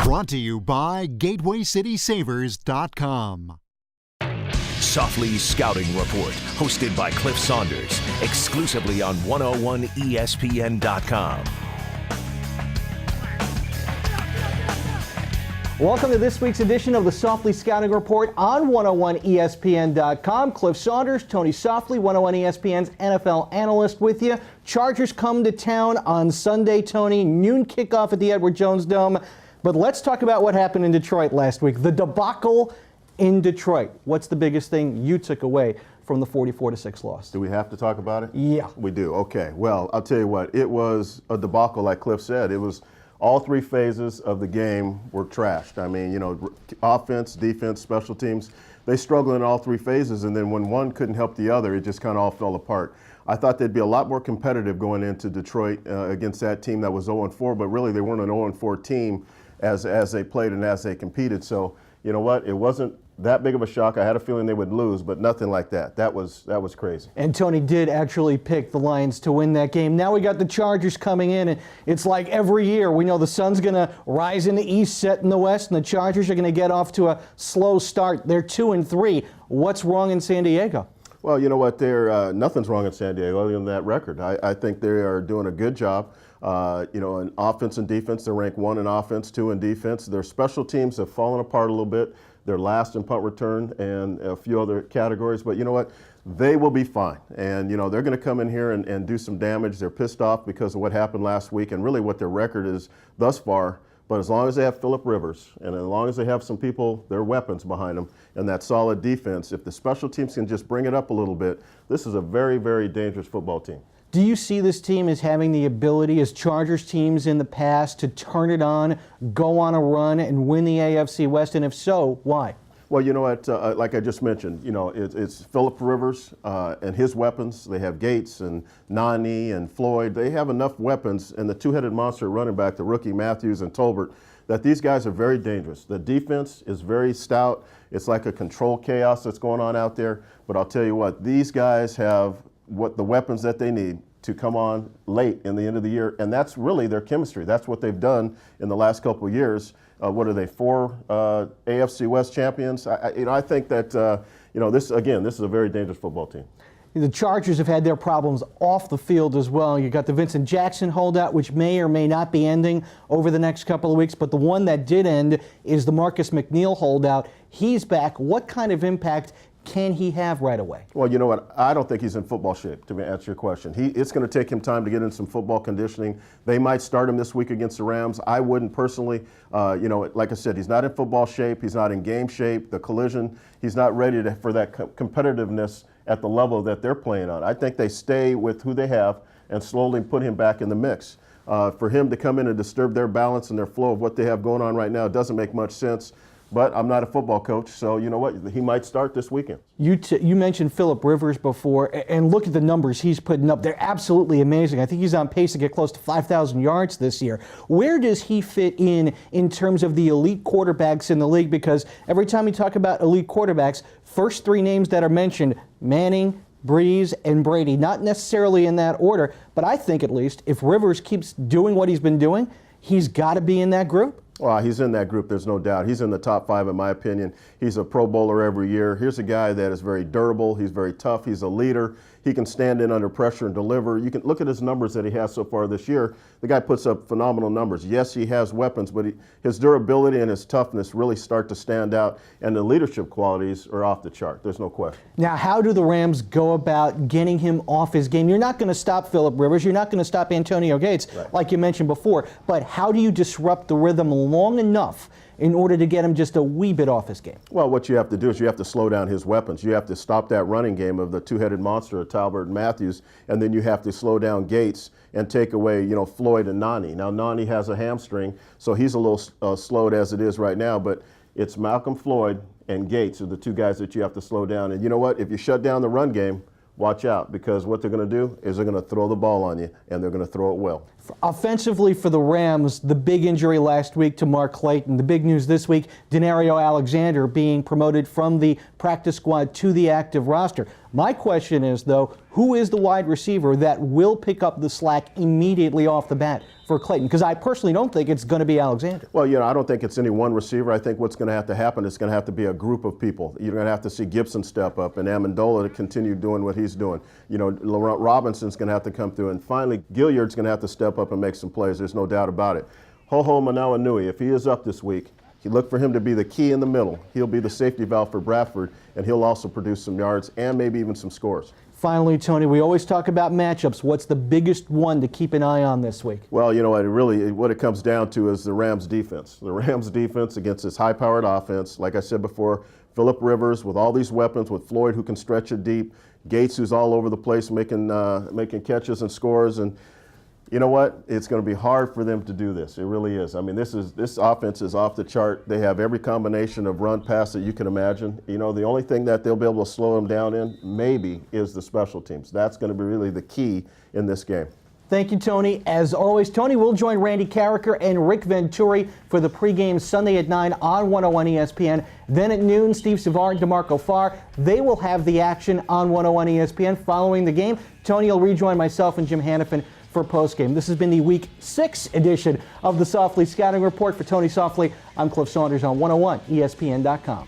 Brought to you by GatewayCitySavers.com. Softli's Scouting Report, hosted by Cliff Saunders, exclusively on 101ESPN.com. Welcome to this week's edition of the Softli Scouting Report on 101ESPN.com. Cliff Saunders, Tony Softli, 101 ESPN's NFL analyst with you. Chargers come to town on Sunday, Tony. Noon kickoff at the Edward Jones Dome. But let's talk about what happened in Detroit last week. The debacle in Detroit. What's the biggest thing you took away from the 44-6 loss? Do we have to talk about it? Yeah. We do. Okay. Well, I'll tell you what. It was a debacle, like Cliff said. It was all three phases of the game were trashed. I mean, you know, offense, defense, special teams, they struggled in all three phases, and then when one couldn't help the other, it just kind of all fell apart. I thought they'd be a lot more competitive going into Detroit against that team that was 0-4, but really they weren't an 0-4 team as they played and as they competed. So, you know what, it wasn't that big of a shock. I had a feeling they would lose, but nothing like that. That was crazy. And Tony did actually pick the Lions to win that game. Now we got the Chargers coming in, and it's like every year we know the sun's going to rise in the east, set in the west, and the Chargers are going to get off to a slow start. They're 2-3. What's wrong in San Diego? Well, you know what? Nothing's wrong in San Diego other than that record. I think they are doing a good job. You know, in offense and defense, they're ranked 1 in offense, 2 in defense. Their special teams have fallen apart a little bit. They're last in punt return and a few other categories. But you know what? They will be fine. And, you know, they're going to come in here and do some damage. They're pissed off because of what happened last week and really what their record is thus far. But as long as they have Phillip Rivers and as long as they have some people, their weapons behind them, and that solid defense, if the special teams can just bring it up a little bit, this is a very, very dangerous football team. Do you see this team as having the ability, as Chargers teams in the past, to turn it on, go on a run, and win the AFC West? And if so, why? Well, you know what, like I just mentioned, you know, it's Phillip Rivers and his weapons. They have Gates and Nani and Floyd. They have enough weapons, and the two-headed monster running back, the rookie Matthews and Tolbert, that these guys are very dangerous. The defense is very stout. It's like a controlled chaos that's going on out there. But I'll tell you what, these guys have the weapons that they need to come on late in the end of the year, and that's really their chemistry. That's what they've done in the last couple of years. What are they, 4 AFC West champions? I think that you know, this is a very dangerous football team. The Chargers have had their problems off the field as well. You got the Vincent Jackson holdout, which may or may not be ending over the next couple of weeks, but the one that did end is the Marcus McNeil holdout. He's back. What kind of impact can he have right away? Well, you know what? I don't think he's in football shape, to answer your question. It's going to take him time to get in some football conditioning. They might start him this week against the Rams. I wouldn't personally. You know, like I said, he's not in football shape. He's not in game shape. The collision, he's not ready for that competitiveness at the level that they're playing on. I think they stay with who they have and slowly put him back in the mix. For him to come in and disturb their balance and their flow of what they have going on right now doesn't make much sense. But I'm not a football coach, so you know what? He might start this weekend. You mentioned Phillip Rivers before, and look at the numbers he's putting up. They're absolutely amazing. I think he's on pace to get close to 5,000 yards this year. Where does he fit in terms of the elite quarterbacks in the league? Because every time you talk about elite quarterbacks, first 3 names that are mentioned, Manning, Breeze, and Brady, not necessarily in that order, but I think at least if Rivers keeps doing what he's been doing, he's got to be in that group. Well, he's in that group, there's no doubt. He's in the top 5 in my opinion. He's a Pro Bowler every year. Here's a guy that is very durable. He's very tough. He's a leader. He can stand in under pressure and deliver. You can look at his numbers that he has so far this year. The guy puts up phenomenal numbers. Yes, he has weapons, but his durability and his toughness really start to stand out, and the leadership qualities are off the chart. There's no question. Now, how do the Rams go about getting him off his game? You're not going to stop Phillip Rivers. You're not going to stop Antonio Gates, right, like you mentioned before. But how do you disrupt the rhythm long enough in order to get him just a wee bit off his game? Well, what you have to do is you have to slow down his weapons. You have to stop that running game of the two-headed monster of Talbert and Matthews, and then you have to slow down Gates and take away, you know, Floyd and Nani. Now, Nani has a hamstring, so he's a little slowed as it is right now, but it's Malcolm Floyd and Gates are the 2 guys that you have to slow down. And you know what? If you shut down the run game, watch out, because what they're going to do is they're going to throw the ball on you, and they're going to throw it well. Offensively for the Rams, the big injury last week to Mark Clayton. The big news this week, Denario Alexander being promoted from the practice squad to the active roster. My question is, though, who is the wide receiver that will pick up the slack immediately off the bat for Clayton? Because I personally don't think it's going to be Alexander. Well, I don't think it's any one receiver. I think what's going to have to happen is going to have to be a group of people. You're going to have to see Gibson step up and Amendola to continue doing what he's doing. Laurent Robinson's going to have to come through. And finally, Gilliard's going to have to step up and make some plays. There's no doubt about it. Ho-Ho Manawanui, if he is up this week, you look for him to be the key in the middle. He'll be the safety valve for Bradford, and he'll also produce some yards and maybe even some scores. Finally, Tony, we always talk about matchups. What's the biggest one to keep an eye on this week? Well, what it comes down to is the Rams defense. The Rams defense against this high-powered offense. Like I said before, Phillip Rivers with all these weapons, with Floyd who can stretch it deep, Gates who's all over the place making catches and scores, and you know what? It's going to be hard for them to do this. It really is. I mean, this offense is off the chart. They have every combination of run, pass that you can imagine. The only thing that they'll be able to slow them down in, maybe, is the special teams. That's going to be really the key in this game. Thank you, Tony. As always, Tony will join Randy Carricker and Rick Venturi for the pregame Sunday at 9 on 101 ESPN. Then at noon, Steve Savard and DeMarco Farr. They will have the action on 101 ESPN following the game. Tony will rejoin myself and Jim Hannafin for postgame. This has been the Week 6 edition of the Softli Scouting Report. For Tony Softli, I'm Cliff Saunders on 101ESPN.com.